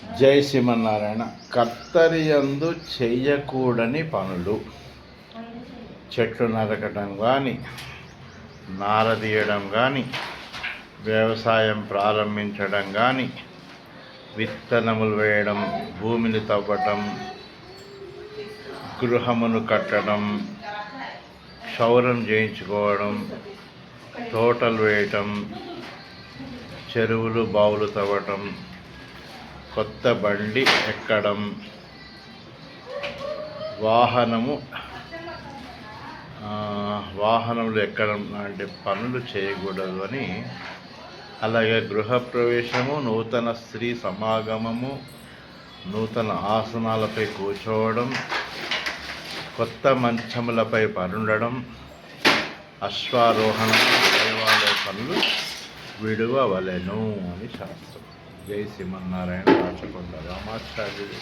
జై శ్రీమన్నారాయణ. కత్తరియందు చెయ్యకూడని పనులు: చెట్లు నరకడం కానీ, నారదీయడం కానీ, వ్యవసాయం ప్రారంభించడం కానీ, విత్తనములు వేయడం, భూమిని తవ్వటం, గృహమును కట్టడం, క్షౌరం చేయించుకోవడం, తోటలు వేయటం, చెరువులు బావులు తవ్వటం, కొత్త బండి ఎక్కడం, వాహనములు ఎక్కడం లాంటి పనులు చేయకూడదు అని, అలాగే గృహప్రవేశము, నూతన స్త్రీ సమాగమము, నూతన ఆసనాలపై కూర్చోవడం, కొత్త మంచములపై పరుండడం, అశ్వారోహణం, దేవాలయ పనులు విడువవలెను అని శాస్త్రం. జై శ్రీమన్నారాయణ. రాచకొండ రామాచార్యుడు.